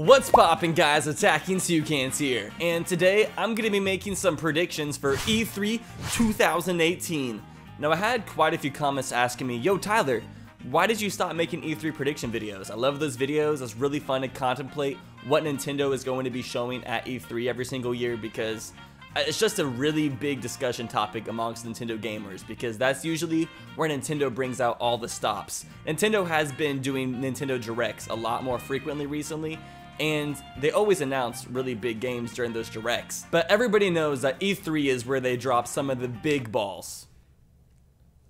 What's poppin', guys? AttackingTucans here, and today I'm gonna be making some predictions for E3 2018. Now, I had quite a few comments asking me, yo Tyler, why did you stop making E3 prediction videos? I love those videos. It's really fun to contemplate what Nintendo is going to be showing at E3 every single year, because it's just a really big discussion topic amongst Nintendo gamers, because that's usually where Nintendo brings out all the stops. Nintendo has been doing Nintendo Directs a lot more frequently recently, and they always announce really big games during those Directs. But everybody knows that E3 is where they drop some of the big balls.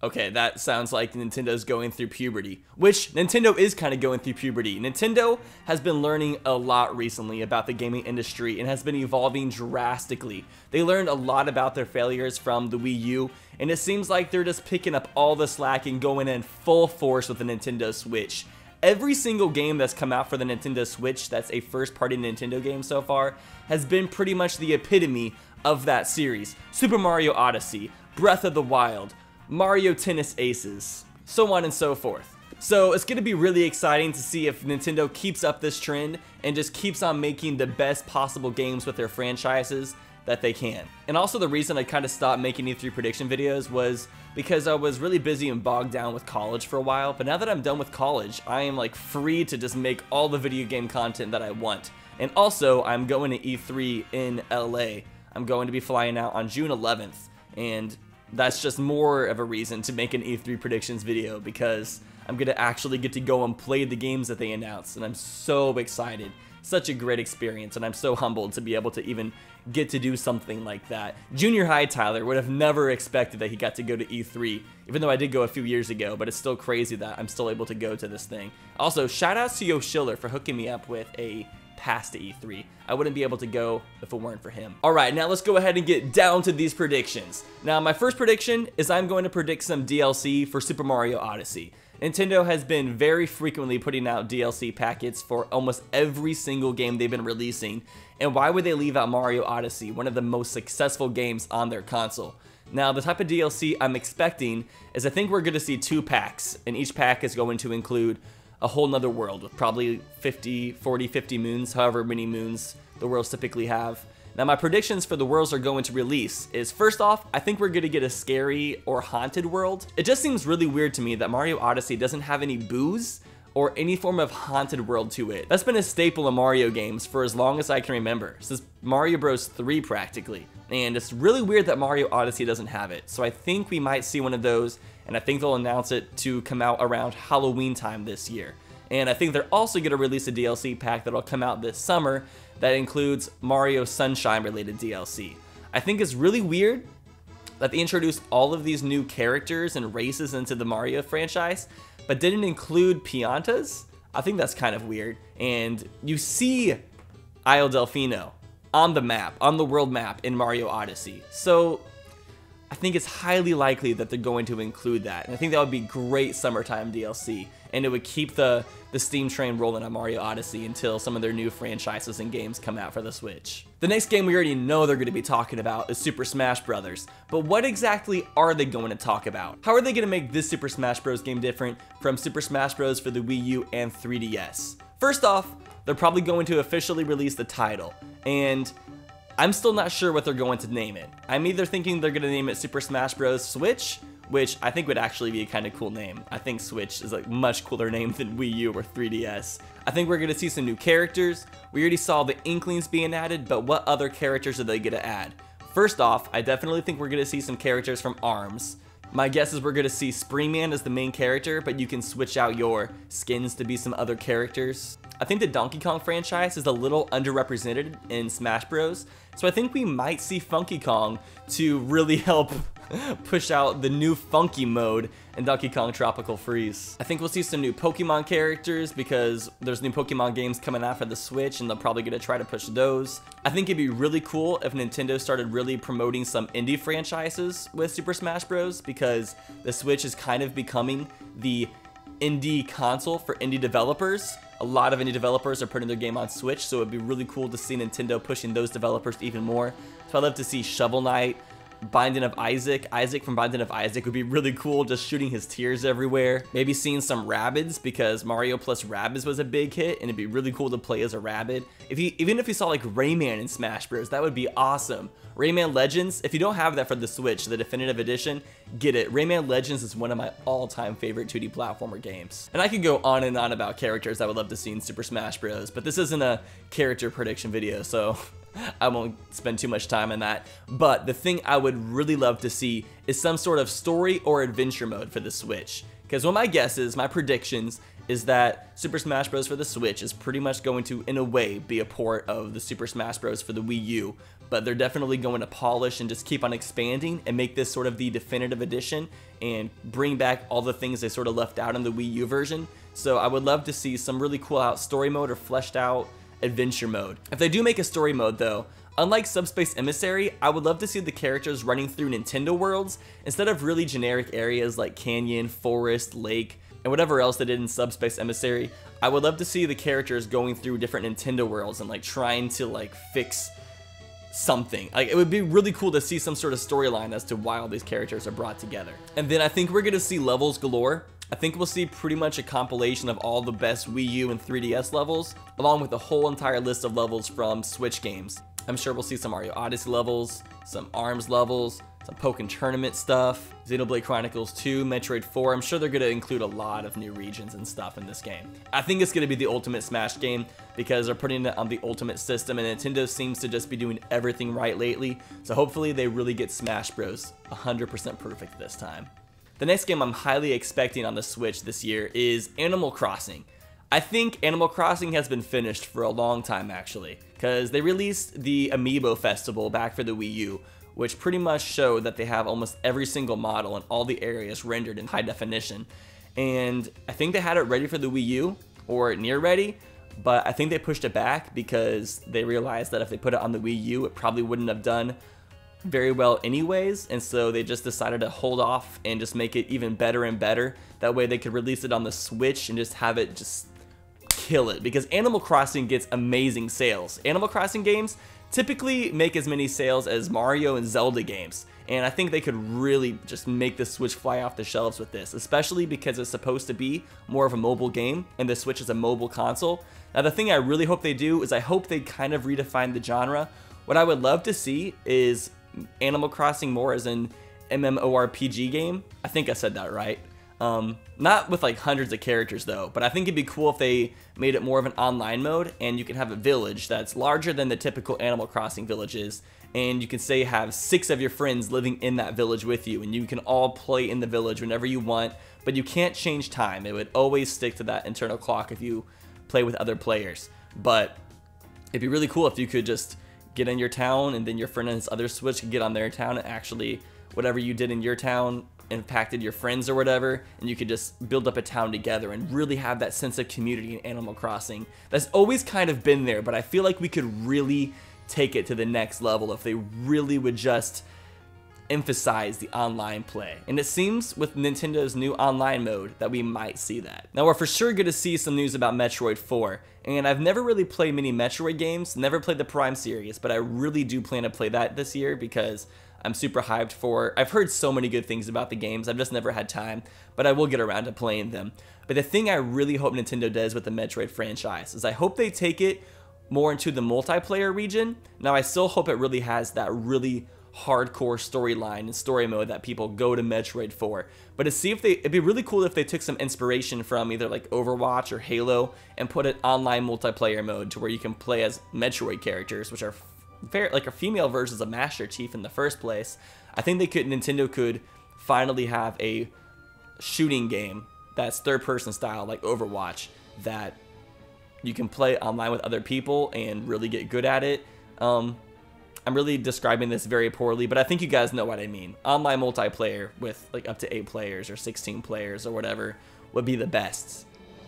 Okay, that sounds like Nintendo's going through puberty, which Nintendo is kind of going through puberty. Nintendo has been learning a lot recently about the gaming industry and has been evolving drastically. They learned a lot about their failures from the Wii U, and it seems like they're just picking up all the slack and going in full force with the Nintendo Switch. Every single game that's come out for the Nintendo Switch that's a first-party Nintendo game so far has been pretty much the epitome of that series. Super Mario Odyssey, Breath of the Wild, Mario Tennis Aces, so on and so forth. So it's going to be really exciting to see if Nintendo keeps up this trend and just keeps on making the best possible games with their franchises that they can. And also, the reason I kind of stopped making E3 prediction videos was because I was really busy and bogged down with college for a while. But now that I'm done with college, I am like free to just make all the video game content that I want. And also, I'm going to E3 in LA. I'm going to be flying out on June 11th, and that's just more of a reason to make an E3 predictions video, because I'm gonna actually get to go and play the games that they announced, and I'm so excited. Such a great experience, and I'm so humbled to be able to even get to do something like that. Junior high Tyler would have never expected that he got to go to E3, even though I did go a few years ago, but it's still crazy that I'm still able to go to this thing. Also, shout outs to Yoshiller for hooking me up with a pass to E3. I wouldn't be able to go if it weren't for him. Alright, now let's go ahead and get down to these predictions. Now, my first prediction is I'm going to predict some DLC for Super Mario Odyssey. Nintendo has been very frequently putting out DLC packets for almost every single game they've been releasing, and why would they leave out Mario Odyssey, one of the most successful games on their console? Now, the type of DLC I'm expecting is I think we're going to see 2 packs, and each pack is going to include a whole nother world with probably 50 moons, however many moons the worlds typically have. Now, my predictions for the worlds are going to release is, first off, I think we're going to get a scary or haunted world. It just seems really weird to me that Mario Odyssey doesn't have any booze or any form of haunted world to it. That's been a staple of Mario games for as long as I can remember, since Mario Bros. 3 practically. And it's really weird that Mario Odyssey doesn't have it. So I think we might see one of those, and I think they'll announce it to come out around Halloween time this year. And I think they're also going to release a DLC pack that'll come out this summer that includes Mario Sunshine related DLC. I think it's really weird that they introduced all of these new characters and races into the Mario franchise, but didn't include Piantas. I think that's kind of weird. And you see Isle Delfino on the map, on the world map in Mario Odyssey. So I think it's highly likely that they're going to include that. And I think that would be great summertime DLC. And it would keep the steam train rolling on Mario Odyssey until some of their new franchises and games come out for the Switch. The next game we already know they're going to be talking about is Super Smash Bros. But what exactly are they going to talk about? How are they going to make this Super Smash Bros. Game different from Super Smash Bros. For the Wii U and 3DS? First off, they're probably going to officially release the title, and I'm still not sure what they're going to name it. I'm either thinking they're going to name it Super Smash Bros. Switch, which I think would actually be a kind of cool name. I think Switch is a much cooler name than Wii U or 3DS. I think we're going to see some new characters. We already saw the Inklings being added, but what other characters are they going to add? First off, I definitely think we're going to see some characters from ARMS. My guess is we're going to see Springman as the main character, but you can switch out your skins to be some other characters. I think the Donkey Kong franchise is a little underrepresented in Smash Bros. So I think we might see Funky Kong to really help push out the new funky mode in Donkey Kong Tropical Freeze. I think we'll see some new Pokemon characters because there's new Pokemon games coming out for the Switch, and they're probably going to try to push those. I think it'd be really cool if Nintendo started really promoting some indie franchises with Super Smash Bros. Because the Switch is kind of becoming the indie console for indie developers. A lot of indie developers are putting their game on Switch, so it'd be really cool to see Nintendo pushing those developers even more. So I'd love to see Shovel Knight, Binding of Isaac. Isaac from Binding of Isaac would be really cool, just shooting his tears everywhere. Maybe seeing some Rabbids, because Mario plus Rabbids was a big hit, and it'd be really cool to play as a Rabbid. Even if you saw like Rayman in Smash Bros, that would be awesome. Rayman Legends, if you don't have that for the Switch, the Definitive Edition, get it. Rayman Legends is one of my all-time favorite 2D platformer games. And I could go on and on about characters I would love to see in Super Smash Bros, but this isn't a character prediction video, so I won't spend too much time on that. But the thing I would really love to see is some sort of story or adventure mode for the Switch. Because one of my guesses, my predictions, is that Super Smash Bros. For the Switch is pretty much going to, in a way, be a port of the Super Smash Bros. For the Wii U. But they're definitely going to polish and just keep on expanding and make this sort of the definitive edition and bring back all the things they sort of left out in the Wii U version. So I would love to see some really cool out story mode or fleshed out adventure mode. If they do make a story mode though, unlike Subspace Emissary, I would love to see the characters running through Nintendo worlds instead of really generic areas like canyon, forest, lake, and whatever else they did in Subspace Emissary. I would love to see the characters going through different Nintendo worlds and like trying to like fix something. Like, it would be really cool to see some sort of storyline as to why all these characters are brought together. And then I think we're gonna see levels galore. I think we'll see pretty much a compilation of all the best Wii U and 3DS levels, along with a whole entire list of levels from Switch games. I'm sure we'll see some Mario Odyssey levels, some ARMS levels, some Pokken Tournament stuff, Xenoblade Chronicles 2, Metroid 4. I'm sure they're going to include a lot of new regions and stuff in this game. I think it's going to be the ultimate Smash game because they're putting it on the Ultimate system, and Nintendo seems to just be doing everything right lately. So hopefully they really get Smash Bros. 100% perfect this time. The next game I'm highly expecting on the Switch this year is Animal Crossing. I think Animal Crossing has been finished for a long time actually, because they released the Amiibo Festival back for the Wii U, which pretty much showed that they have almost every single model in all the areas rendered in high definition. And I think they had it ready for the Wii U, or near ready, but I think they pushed it back because they realized that if they put it on the Wii U, it probably wouldn't have done very well anyways, and so they just decided to hold off and just make it even better and better. That way they could release it on the Switch and just have it just kill it, because Animal Crossing gets amazing sales. Animal Crossing games typically make as many sales as Mario and Zelda games, and I think they could really just make the Switch fly off the shelves with this, especially because it's supposed to be more of a mobile game and the Switch is a mobile console. Now the thing I really hope they do is I hope they kind of redefine the genre. What I would love to see is Animal Crossing more as an MMORPG game. I think I said that right. Not with like hundreds of characters though, but I think it'd be cool if they made it more of an online mode and you can have a village that's larger than the typical Animal Crossing villages, and you can say have 6 of your friends living in that village with you, and you can all play in the village whenever you want, but you can't change time. It would always stick to that internal clock if you play with other players. But it'd be really cool if you could just get in your town and then your friend and his other Switch could get on their town, and actually whatever you did in your town impacted your friends or whatever, and you could just build up a town together and really have that sense of community in Animal Crossing. That's always kind of been there, but I feel like we could really take it to the next level if they really would just emphasize the online play. And it seems with Nintendo's new online mode that we might see that. Now we're for sure going to see some news about Metroid 4, and I've never really played many Metroid games, never played the Prime series, but I really do plan to play that this year because I'm super hyped for. I've heard so many good things about the games, I've just never had time, but I will get around to playing them. But the thing I really hope Nintendo does with the Metroid franchise is I hope they take it more into the multiplayer region. Now I still hope it really has that really hardcore storyline and story mode that people go to Metroid for, but to see if it'd be really cool if they took some inspiration from either like Overwatch or Halo and put an online multiplayer mode to where you can play as Metroid characters, which are like a female versions of Master Chief in the first place. I think Nintendo could finally have a shooting game that's third-person style like Overwatch that you can play online with other people and really get good at it. I'm really describing this very poorly, but I think you guys know what I mean. Online multiplayer with like up to 8 players or 16 players or whatever would be the best.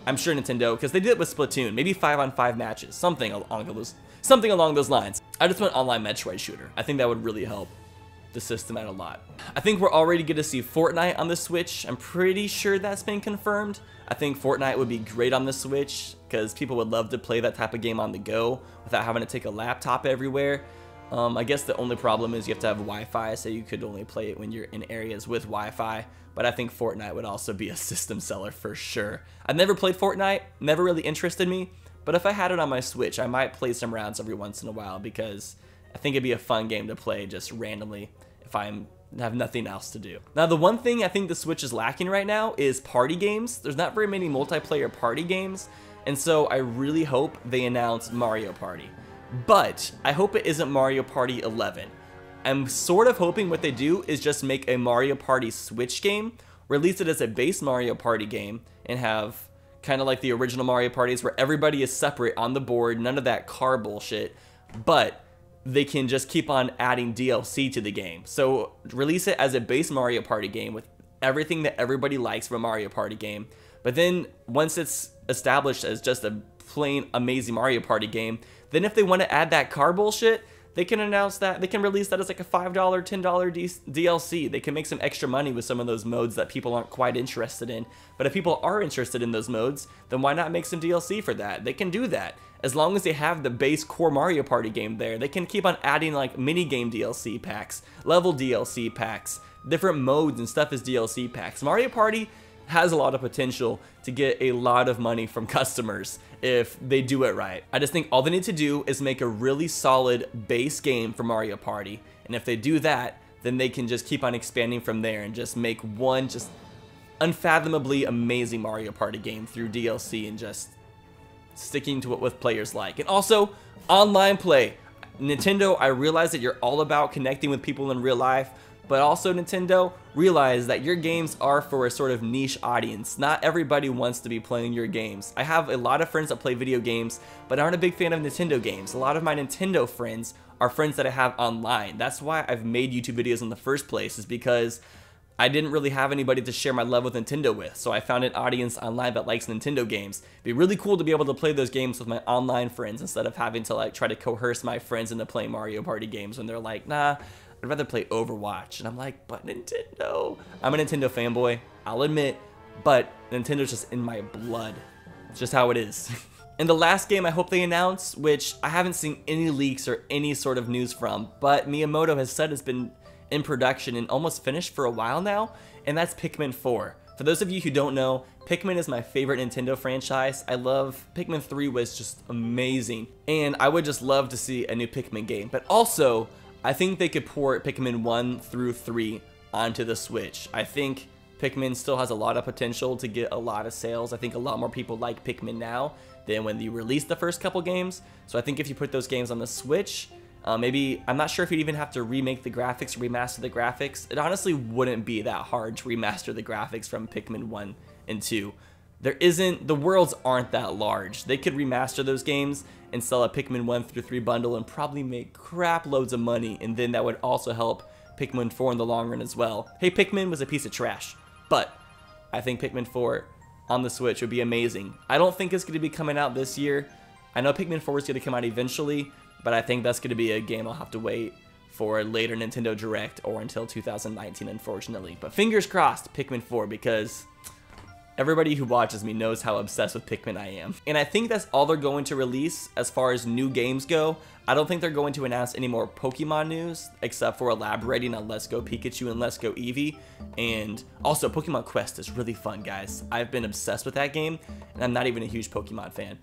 I'm sure Nintendo, because they did it with Splatoon, maybe 5-on-5 matches, something along those lines. I just want online Metroid shooter. I think that would really help the system out a lot. I think we're already going to see Fortnite on the Switch. I'm pretty sure that's been confirmed. I think Fortnite would be great on the Switch because people would love to play that type of game on the go without having to take a laptop everywhere. I guess the only problem is you have to have Wi-Fi, so you could only play it when you're in areas with Wi-Fi. But I think Fortnite would also be a system seller for sure. I've never played Fortnite, never really interested me, but if I had it on my Switch, I might play some rounds every once in a while because I think it'd be a fun game to play just randomly if I have nothing else to do. Now, the one thing I think the Switch is lacking right now is party games. There's not very many multiplayer party games, and so I really hope they announce Mario Party. But I hope it isn't Mario Party 11. I'm sort of hoping what they do is just make a Mario Party Switch game, release it as a base Mario Party game, and have kind of like the original Mario Parties where everybody is separate on the board, none of that car bullshit, but they can just keep on adding DLC to the game. So release it as a base Mario Party game with everything that everybody likes from a Mario Party game, but then once it's established as just a plain amazing Mario Party game, then if they want to add that car bullshit, they can announce that, they can release that as like a $5, $10 DLC. They can make some extra money with some of those modes that people aren't quite interested in. But if people are interested in those modes, then why not make some DLC for that? They can do that. As long as they have the base core Mario Party game there, they can keep on adding like mini game DLC packs, level DLC packs, different modes and stuff as DLC packs. Mario Party has a lot of potential to get a lot of money from customers if they do it right. I just think all they need to do is make a really solid base game for Mario Party, and if they do that, then they can just keep on expanding from there and just make one just unfathomably amazing Mario Party game through DLC and just sticking to what players like. And also, online play. Nintendo, I realize that you're all about connecting with people in real life, but also Nintendo, realize that your games are for a sort of niche audience. Not everybody wants to be playing your games. I have a lot of friends that play video games, but aren't a big fan of Nintendo games. A lot of my Nintendo friends are friends that I have online. That's why I've made YouTube videos in the first place, is because I didn't really have anybody to share my love with Nintendo with, so I found an audience online that likes Nintendo games. It'd be really cool to be able to play those games with my online friends instead of having to like try to coerce my friends into playing Mario Party games when they're like, nah, I'd rather play Overwatch. And I'm like, but Nintendo. I'm a Nintendo fanboy, I'll admit, but Nintendo's just in my blood. It's just how it is. And the last game I hope they announce, which I haven't seen any leaks or any sort of news from, but Miyamoto has said it's been in production and almost finished for a while now, and that's Pikmin 4. For those of you who don't know, Pikmin is my favorite Nintendo franchise. I love Pikmin 3 was just amazing, and I would just love to see a new Pikmin game. But also, I think they could port Pikmin 1 through 3 onto the Switch. I think Pikmin still has a lot of potential to get a lot of sales. I think a lot more people like Pikmin now than when they released the first couple games. So I think if you put those games on the Switch, maybe, I'm not sure if you'd even have to remake the graphics, remaster the graphics. It honestly wouldn't be that hard to remaster the graphics from Pikmin 1 and 2. The worlds aren't that large. They could remaster those games and sell a Pikmin 1 through 3 bundle and probably make crap loads of money, and then that would also help Pikmin 4 in the long run as well. Hey, Pikmin was a piece of trash, but I think Pikmin 4 on the Switch would be amazing. I don't think it's going to be coming out this year. I know Pikmin 4 is going to come out eventually, but I think that's going to be a game I'll have to wait for a later Nintendo Direct or until 2019, unfortunately. But fingers crossed, Pikmin 4, because everybody who watches me knows how obsessed with Pikmin I am. And I think that's all they're going to release as far as new games go. I don't think they're going to announce any more Pokemon news, except for elaborating on Let's Go Pikachu and Let's Go Eevee. And also, Pokemon Quest is really fun, guys. I've been obsessed with that game, and I'm not even a huge Pokemon fan.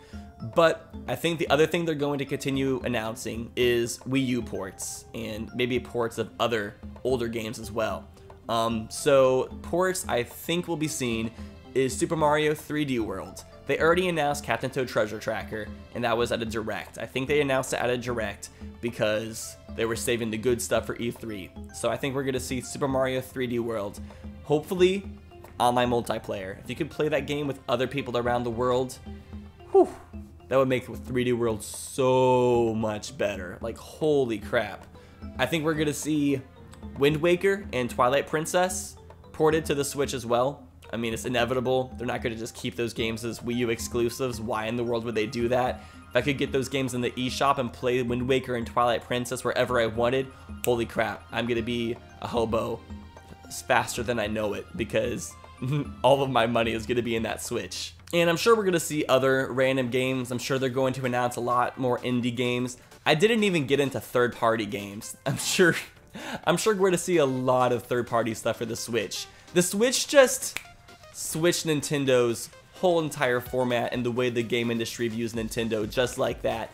But I think the other thing they're going to continue announcing is Wii U ports, and maybe ports of other older games as well. So ports I think we'll be seeing is Super Mario 3D World. They already announced Captain Toad Treasure Tracker, and that was at a Direct. I think they announced it at a Direct because they were saving the good stuff for E3. So I think we're going to see Super Mario 3D World. Hopefully, online multiplayer. If you could play that game with other people around the world, whew, that would make 3D World so much better. Like, holy crap. I think we're going to see Wind Waker and Twilight Princess ported to the Switch as well. I mean, it's inevitable. They're not going to just keep those games as Wii U exclusives. Why in the world would they do that? If I could get those games in the eShop and play Wind Waker and Twilight Princess wherever I wanted, holy crap, I'm going to be a hobo faster than I know it, because all of my money is going to be in that Switch. And I'm sure we're going to see other random games. I'm sure they're going to announce a lot more indie games. I didn't even get into third-party games. I'm sure we're going to see a lot of third-party stuff for the Switch. The Switch just switched Nintendo's whole entire format and the way the game industry views Nintendo just like that.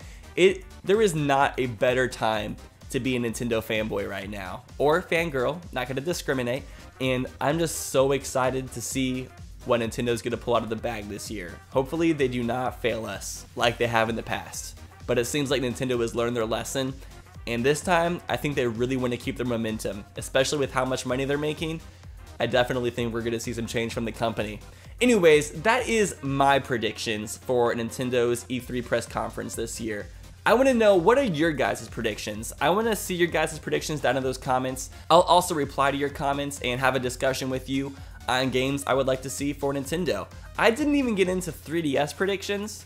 There is not a better time to be a Nintendo fanboy right now, or fangirl, not going to discriminate, and I'm just so excited to see what Nintendo's going to pull out of the bag this year. Hopefully they do not fail us like they have in the past, but it seems like Nintendo has learned their lesson, and this time I think they really want to keep their momentum, especially with how much money they're making. I definitely think we're going to see some change from the company. Anyways, that is my predictions for Nintendo's E3 press conference this year. I want to know, what are your guys' predictions? I want to see your guys' predictions down in those comments. I'll also reply to your comments and have a discussion with you on games I would like to see for Nintendo. I didn't even get into 3DS predictions.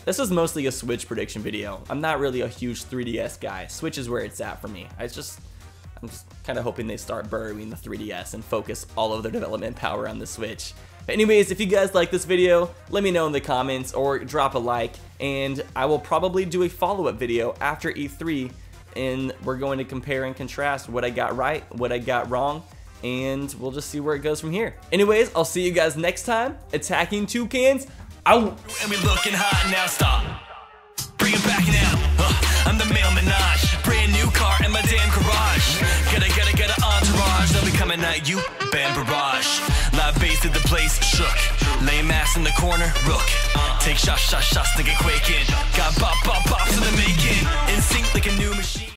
This was mostly a Switch prediction video. I'm not really a huge 3DS guy. Switch is where it's at for me. I'm just kind of hoping they start burrowing the 3DS and focus all of their development power on the Switch. But anyways, if you guys like this video, let me know in the comments or drop a like, and I will probably do a follow-up video after E3, and we're going to compare and contrast what I got right, what I got wrong, and we'll just see where it goes from here. Anyways, I'll see you guys next time. Attacking Toucans out. And we looking hot now, stop. Bring it back now. I'm the male Minaj. Brand new car in my damn garage. Get an entourage. They'll be coming at you, bam barrage. Loud bass to the place, shook. Lame ass in the corner, rook. Take shots, nigga quaking. Got bop, bops in the making. In sync like a new machine.